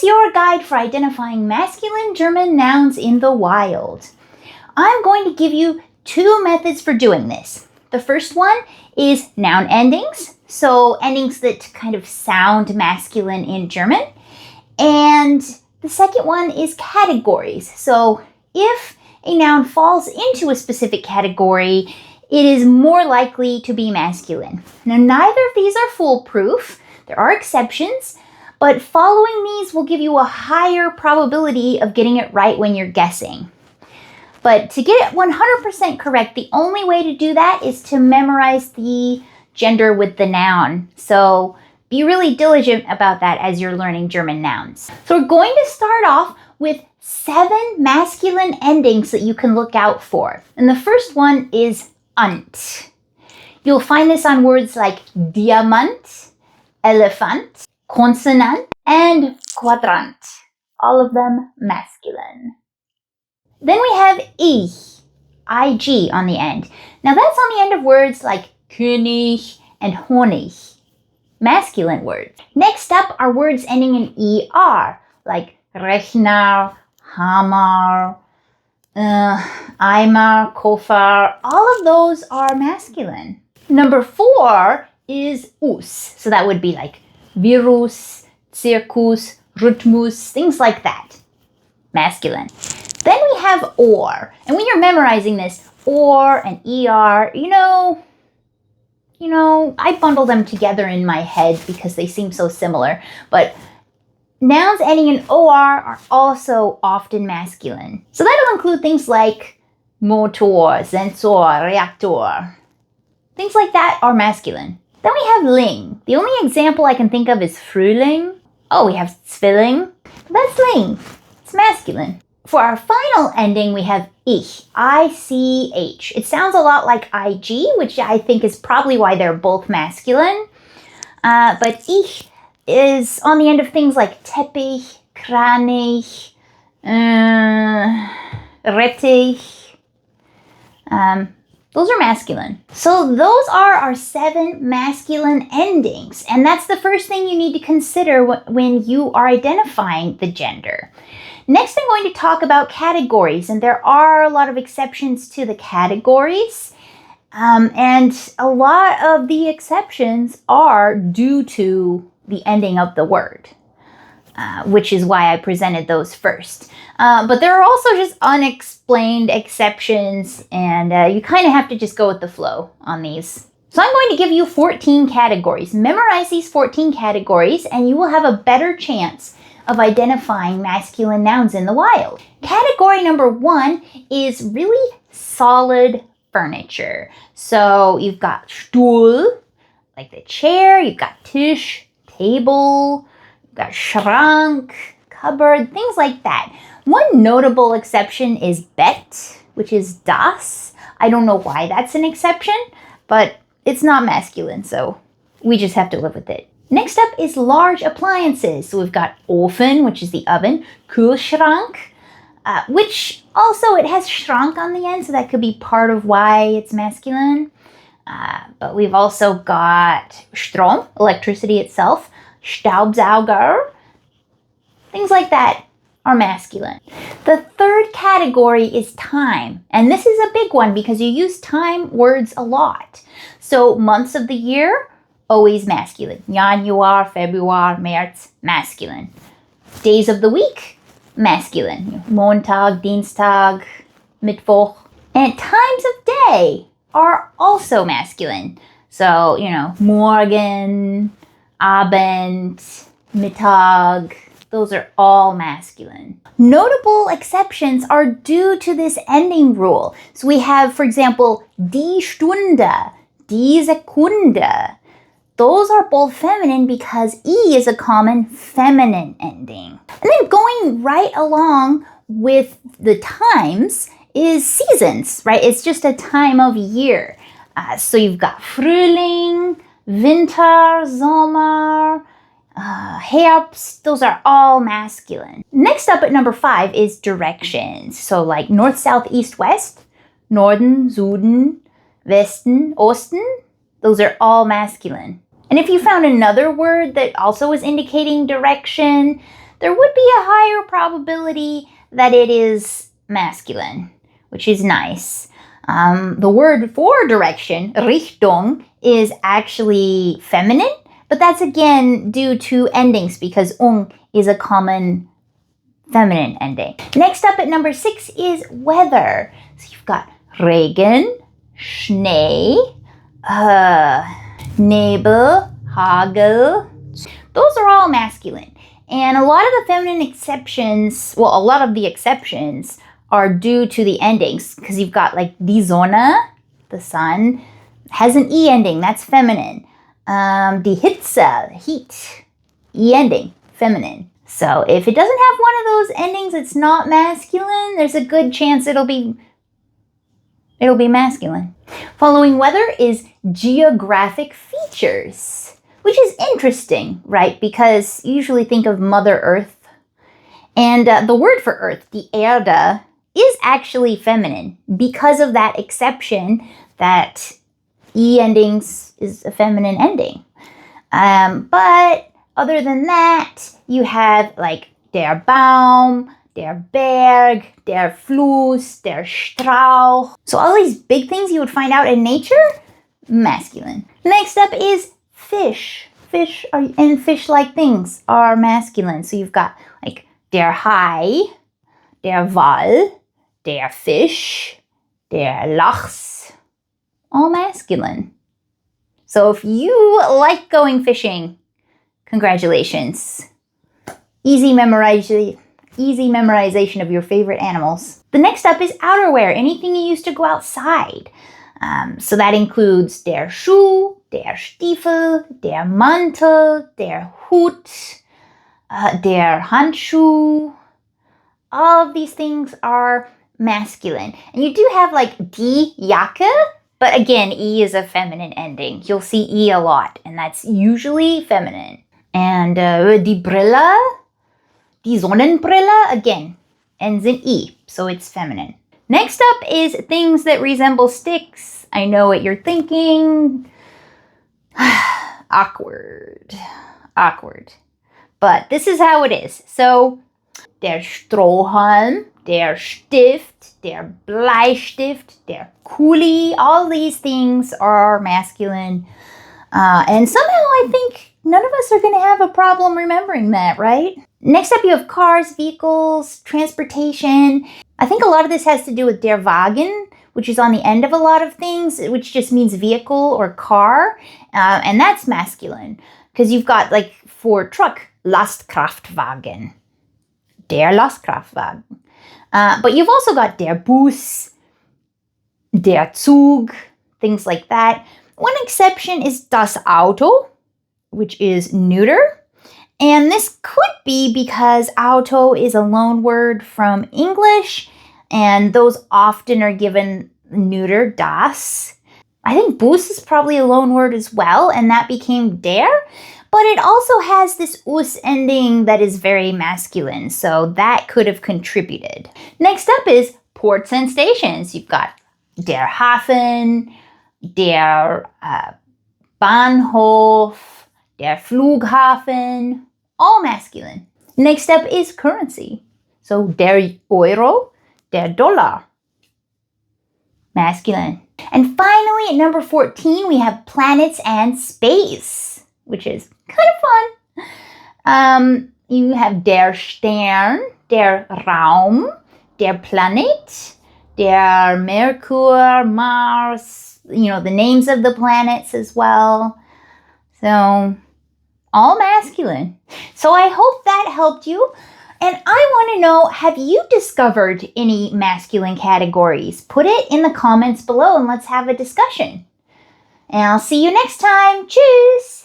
is your guide for identifying masculine German nouns in the wild. I'm going to give you 2 methods for doing this. The first one is noun endings, so endings that kind of sound masculine in German. And the second one is categories. So if a noun falls into a specific category, it is more likely to be masculine. Now, neither of these are foolproof. There are exceptions, but following these will give you a higher probability of getting it right when you're guessing. But to get it 100% correct, the only way to do that is to memorize the gender with the noun. So be really diligent about that as you're learning German nouns. So we're going to start off with 7 masculine endings that you can look out for. And the first one is ant. You'll find this on words like diamant, elephant, consonant, and quadrant. All of them masculine. Then we have ich, ig on the end. Now that's on the end of words like König and Honig, masculine words. Next up are words ending in er, like Rechner, Hammer, Eimer, Koffer. All of those are masculine. Number 4 is us. So that would be like Virus, Circus, Rhythmus, things like that. Masculine. Then we have or. And when you're memorizing this, or and er, I bundle them together in my head because they seem so similar. But nouns ending in or are also often masculine. So that'll include things like Motor, Sensor, Reaktor. Things like that are masculine. Then we have ling. The only example I can think of is Frühling. Oh, we have Zwilling. That's ling. It's masculine. For our final ending, we have ich, I-C-H. It sounds a lot like IG, which I think is probably why they're both masculine. But ich is on the end of things like Teppich, Kranich, Rettich. Those are masculine. So those are our 7 masculine endings. And that's the first thing you need to consider when you are identifying the gender. Next, I'm going to talk about categories, and there are a lot of exceptions to the categories. And a lot of the exceptions are due to the ending of the word, which is why I presented those first. But there are also just unexplained exceptions, and you kind of have to just go with the flow on these. So I'm going to give you 14 categories. Memorize these 14 categories, and you will have a better chance of identifying masculine nouns in the wild. Category number 1 is really solid furniture. So you've got Stuhl, like the chair, you've got Tisch, table, you've got Schrank, cupboard, things like that. One notable exception is Bett, which is das. I don't know why that's an exception, but it's not masculine, so we just have to live with it. Next up is large appliances. So we've got Ofen, which is the oven, Kühlschrank, which also it has Schrank on the end, so that could be part of why it's masculine. But we've also got Strom, electricity itself, Staubsauger, things like that are masculine. The third category is time, and this is a big one because you use time words a lot. So months of the year, always masculine. Januar, Februar, März, masculine. Days of the week, masculine. Montag, Dienstag, Mittwoch. And times of day are also masculine. So, Morgen, Abend, Mittag, those are all masculine. Notable exceptions are due to this ending rule. So we have, for example, die Stunde, die Sekunde. Those are both feminine because E is a common feminine ending. And then going right along with the times is seasons, right? It's just a time of year. So you've got Frühling, Winter, Sommer, Herbst. Those are all masculine. Next up at number 5 is directions. So like north, south, east, west, Norden, Süden, Westen, Osten. Those are all masculine. And if you found another word that also is indicating direction, there would be a higher probability that it is masculine, which is nice. The word for direction, Richtung, is actually feminine, but that's again due to endings because is a common feminine ending. Next up at number 6 is weather. So you've got Regen, Schnee, Nebel, Hagel. Those are all masculine. And a lot of the feminine exceptions, well, a lot of the exceptions are due to the endings because you've got like die Sonne, the sun, has an E ending, that's feminine. Die Hitze, heat, E ending, feminine. So if it doesn't have one of those endings, it's not masculine. There's a good chance it'll be masculine. Following weather is geographic features, which is interesting, right? Because you usually think of Mother Earth. And the word for Earth, die Erde, is actually feminine because of that exception that E endings is a feminine ending. But other than that, you have like der Baum, der Berg, der Fluss, der Strauch. So all these big things you would find out in nature, masculine. Next up is fish. Fish and fish-like things are masculine. So you've got like der Hai, der Wal, der Fisch, der Lachs, all masculine. So if you like going fishing, congratulations. Easy memorization of your favorite animals. The next up is outerwear, anything you use to go outside. So that includes der Schuh, der Stiefel, der Mantel, der Hut, der Handschuh. All of these things are masculine. And you do have like die Jacke, but again, E is a feminine ending. You'll see E a lot, and that's usually feminine. And die Brille, die Sonnenbrille, again, ends in E, so it's feminine. Next up is things that resemble sticks. I know what you're thinking. Awkward. But this is how it is. So, der Strohhalm, der Stift, der Bleistift, der Kuli, all these things are masculine. And somehow I think none of us are going to have a problem remembering that, right? Next up, you have cars, vehicles, transportation. I think a lot of this has to do with der Wagen, which is on the end of a lot of things, which just means vehicle or car. And that's masculine because you've got, like, for truck, Lastkraftwagen. Der Lastkraftwagen. But you've also got der Bus, der Zug, things like that. One exception is das Auto, which is neuter. And this could be because auto is a loan word from English, and those often are given neuter, das. I think Bus is probably a loan word as well, and that became der. But it also has this us ending that is very masculine, so that could have contributed. Next up is ports and stations. You've got der Hafen, der Bahnhof, der Flughafen, all masculine. Next up is currency. So der Euro, der Dollar, masculine. And finally, at number 14, we have planets and space, which is kind of fun. You have der Stern, der Raum, der Planet, der Merkur, Mars, you know, the names of the planets as well. So, all masculine. So I hope that helped you. And I want to know, have you discovered any masculine categories? Put it in the comments below and let's have a discussion. And I'll see you next time. Tschüss!